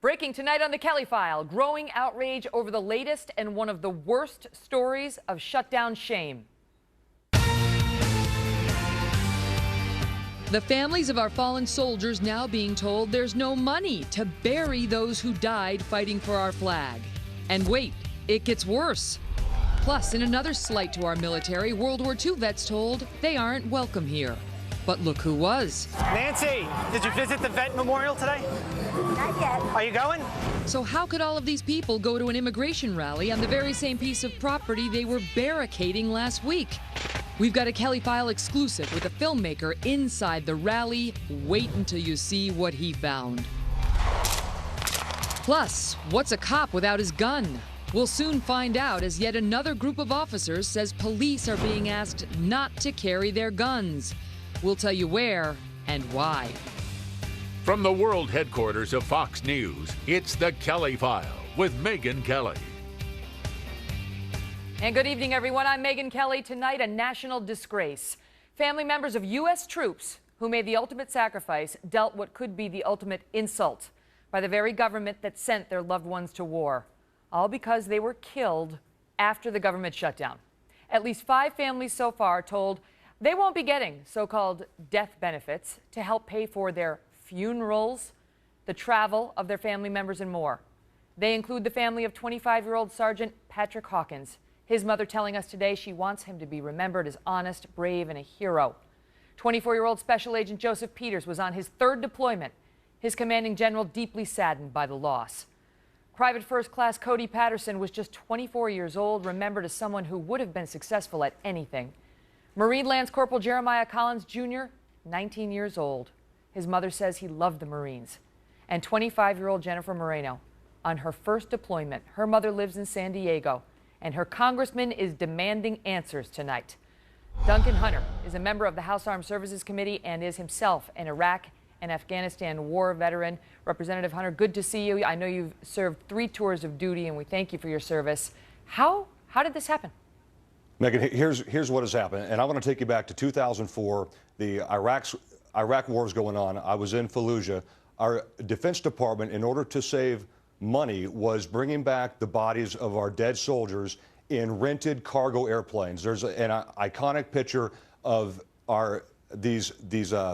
Breaking tonight on the Kelly File, growing outrage over the latest and one of the worst stories of shutdown shame. The families of our fallen soldiers now being told there's no money to bury those who died fighting for our flag. And wait, it gets worse. Plus, in another slight to our military, World War II vets told they aren't welcome here. But look who was. Nancy, did you visit the vet memorial today? Not yet. Are you going? So how could all of these people go to an immigration rally on the very same piece of property they were barricading last week? We've got a Kelly File exclusive with a filmmaker inside the rally. Wait until you see what he found. Plus, what's a cop without his gun? We'll soon find out as yet another group of officers says police are being asked not to carry their guns. We'll tell you where and why. From the world headquarters of Fox News, it's the Kelly File with Megyn Kelly. And good evening, everyone. I'm Megyn Kelly. Tonight, a national disgrace. Family members of U.S. troops who made the ultimate sacrifice dealt what could be the ultimate insult by the very government that sent their loved ones to war. All because they were killed after the government shutdown. At least 5 families so far told they won't be getting so-called death benefits to help pay for their funerals, the travel of their family members, and more. They include the family of 25-year-old Sergeant Patrick Hawkins. His mother telling us today she wants him to be remembered as honest, brave, and a hero. 24-year-old Special Agent Joseph Peters was on his 3rd deployment. His commanding general deeply saddened by the loss. Private First Class Cody Patterson was just 24 years old, remembered as someone who would have been successful at anything. Marine Lance Corporal Jeremiah Collins Jr., 19 years old. His mother says he loved the Marines. And 25-year-old Jennifer Moreno, on her 1st deployment. Her mother lives in San Diego, and her congressman is demanding answers tonight. Duncan Hunter is a member of the House Armed Services Committee and is himself an Iraq and Afghanistan war veteran. Representative Hunter, good to see you. I know you've served 3 tours of duty, and we thank you for your service. How did this happen? Megyn, here's what has happened, and I want to take you back to 2004. The Iraq war is going on. I was in Fallujah. Our Defense Department, in order to save money, was bringing back the bodies of our dead soldiers in rented cargo airplanes. There's an iconic picture of these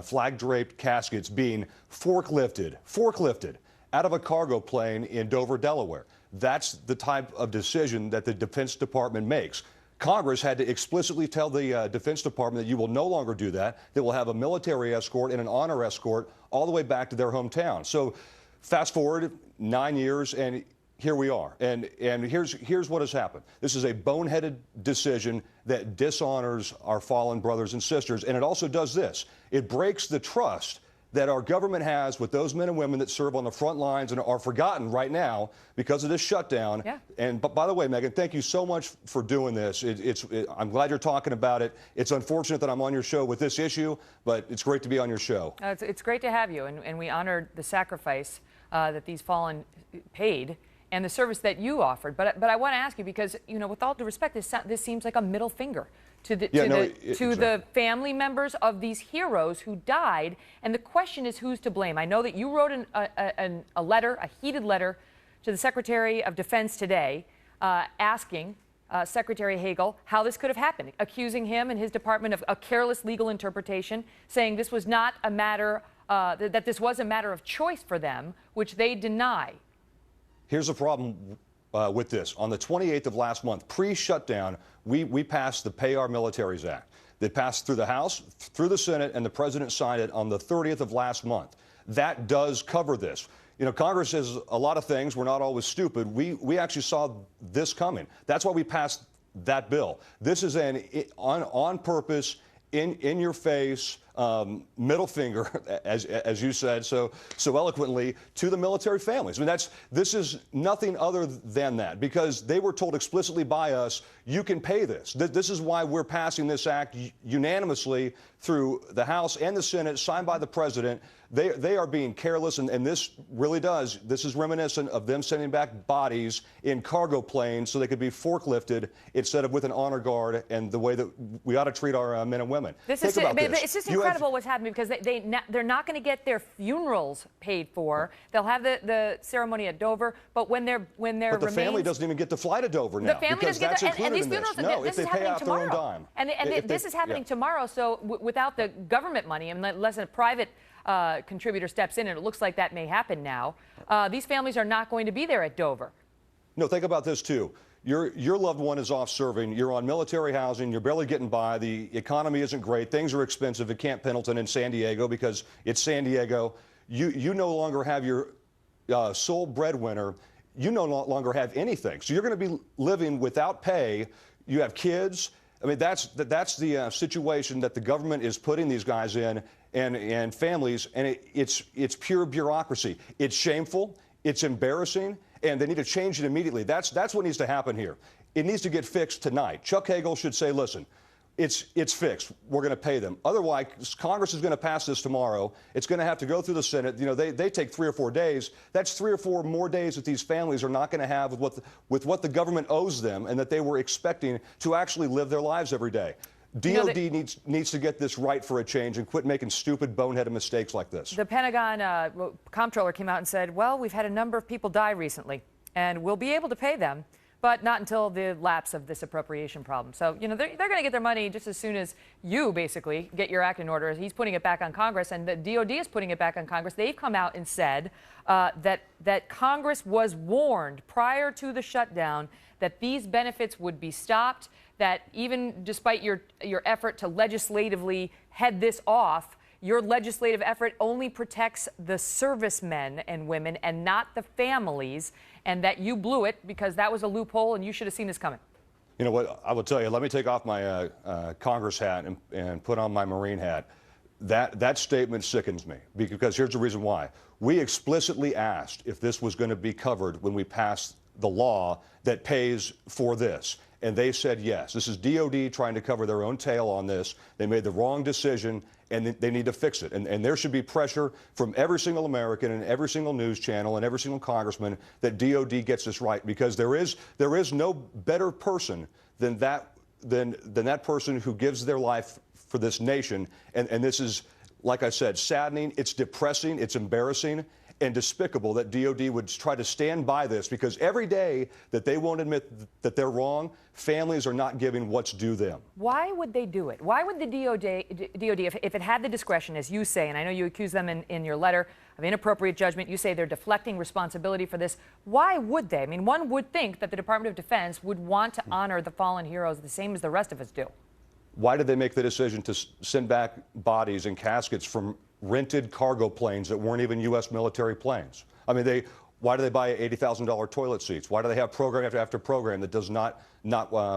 flag-draped caskets being forklifted out of a cargo plane in Dover, Delaware. That's the type of decision that the Defense Department makes. Congress had to explicitly tell the Defense Department that you will no longer do that. They will have a military escort and an honor escort all the way back to their hometown. So fast forward 9 years, and here we are. And here's what has happened. This is a boneheaded decision that dishonors our fallen brothers and sisters. And it also does this. It breaks the trust that our government has with those men and women that serve on the front lines and are forgotten right now because of this shutdown. Yeah. And by the way, Megyn, thank you so much for doing this. I'm glad you're talking about it. It's unfortunate that I'm on your show with this issue, but it's great to be on your show. It's great to have you, and we honored the sacrifice that these fallen paid and the service that you offered. But I want to ask you, because, you know, with all due respect, this seems like a middle finger to the family members of these heroes who died. And the question is, who's to blame? I know that you wrote a heated letter to the Secretary of Defense today, asking Secretary Hagel how this could have happened, accusing him and his department of a careless legal interpretation, saying this was not a matter, that this was a matter of choice for them, which they deny. Here's the problem with this. On the 28th of last month, pre-shutdown, we passed the Pay Our Militaries Act. That passed through the House, through the Senate, and the President signed it on the 30th of last month. That does cover this. You know, Congress says a lot of things. We're not always stupid. We actually saw this coming. That's why we passed that bill. This is an on purpose, in your face, middle finger, as you said so eloquently, to the military families. I mean, this is nothing other than that, because they were told explicitly by us, you can pay this. This is why we're passing this act unanimously through the House and the Senate, signed by the President. They are being careless, and this really does. This is reminiscent of them sending back bodies in cargo planes so they could be forklifted instead of with an honor guard, and the way that we ought to treat our men and women. It's just incredible what's happening, because they're not going to get their funerals paid for. They'll have the ceremony at Dover, but when their But the family doesn't even get to fly to Dover now. The family doesn't get that's and these included in funerals. this. No, This if is they pay happening out their own tomorrow, dime. and this is happening tomorrow. So without the government money, unless a private contributor steps in, and it looks like that may happen now, these families are not going to be there at Dover. No, think about this too. Your loved one is off serving. You're on military housing. You're barely getting by. The economy isn't great. Things are expensive at Camp Pendleton in San Diego because it's San Diego. You no longer have your sole breadwinner. You no longer have anything. So you're going to be living without pay. You have kids. I mean, that's the situation that the government is putting these guys in, and families, and it's pure bureaucracy. It's shameful. It's embarrassing, and they need to change it immediately. That's what needs to happen here. It needs to get fixed tonight. Chuck Hagel should say, listen, it's fixed. We're going to pay them. Otherwise, Congress is going to pass this tomorrow. It's going to have to go through the Senate. You know, they take 3 or 4 days. That's 3 or 4 more days that these families are not going to have with what the government owes them and that they were expecting to actually live their lives every day. DOD needs to get this right for a change and quit making stupid, boneheaded mistakes like this. The Pentagon comptroller came out and said, well, we've had a number of people die recently, and we'll be able to pay them, but not until the lapse of this appropriation problem. So, you know, they're going to get their money just as soon as you basically get your act in order. He's putting it back on Congress, and the DOD is putting it back on Congress. They've come out and said that Congress was warned prior to the shutdown that these benefits would be stopped, that even despite your effort to legislatively head this off, your legislative effort only protects the servicemen and women and not the families, and that you blew it because that was a loophole and you should have seen this coming. You know what? I will tell you, let me take off my Congress hat and put on my Marine hat. That statement sickens me, because here's the reason why. We explicitly asked if this was going to be covered when we passed the law that pays for this. And they said yes. This is DOD trying to cover their own tail on this. They made the wrong decision, and they need to fix it. And there should be pressure from every single American and every single news channel and every single congressman that DOD gets this right, because there is no better person than that person who gives their life for this nation. And this is, like I said, saddening. It's depressing. It's embarrassing and despicable that DOD would try to stand by this, because every day that they won't admit that they're wrong, families are not giving what's due them. Why would they do it? Why would the DOD, if it had the discretion, as you say, and I know you accuse them in your letter of inappropriate judgment, you say they're deflecting responsibility for this. Why would they? I mean, one would think that the Department of Defense would want to honor the fallen heroes the same as the rest of us do. Why did they make the decision to send back bodies and caskets from rented cargo planes that weren't even U.S. military planes? I mean, why do they buy $80,000 toilet seats? Why do they have program after program that does not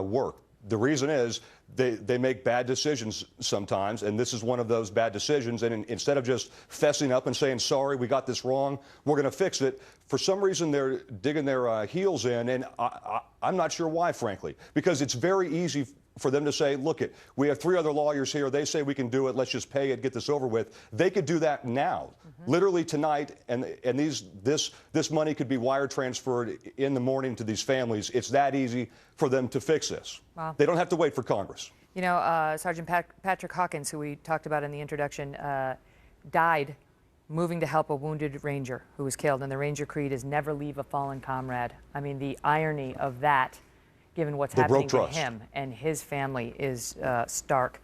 work? The reason is they make bad decisions sometimes, and this is one of those bad decisions. And instead of just fessing up and saying, sorry, we got this wrong, we're going to fix it, for some reason they're digging their heels in, and I'm not sure why, frankly, because it's very easy for them to say, look, we have 3 other lawyers here. They say we can do it. Let's just pay it, get this over with. They could do that now, literally tonight, and this money could be wire transferred in the morning to these families. It's that easy for them to fix this. Wow. They don't have to wait for Congress. You know, Sergeant Patrick Hawkins, who we talked about in the introduction, died moving to help a wounded Ranger who was killed, and the Ranger creed is never leave a fallen comrade. I mean, the irony of that, given what's happening to him and his family, is stark.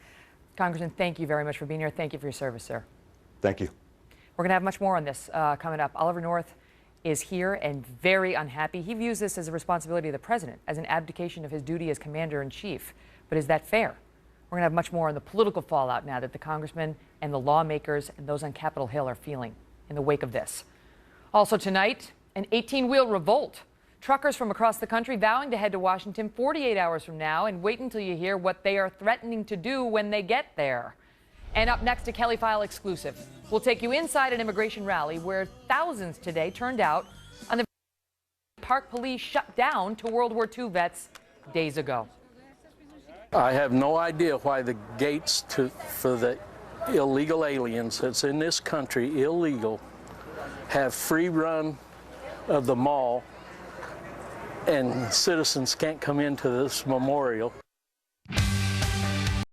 Congressman, thank you very much for being here. Thank you for your service, sir. Thank you. We're going to have much more on this coming up. Oliver North is here and very unhappy. He views this as a responsibility of the president, as an abdication of his duty as commander-in-chief. But is that fair? We're going to have much more on the political fallout now that the congressmen and the lawmakers and those on Capitol Hill are feeling in the wake of this. Also tonight, an 18-wheel revolt. Truckers from across the country vowing to head to Washington 48 hours from now, and wait until you hear what they are threatening to do when they get there. And up next, a Kelly File exclusive. We'll take you inside an immigration rally where thousands today turned out on the Park Police shut down to World War II vets days ago. I have no idea why the gates for the illegal aliens that's in this country, illegal, have free run of the mall, and citizens can't come into this memorial.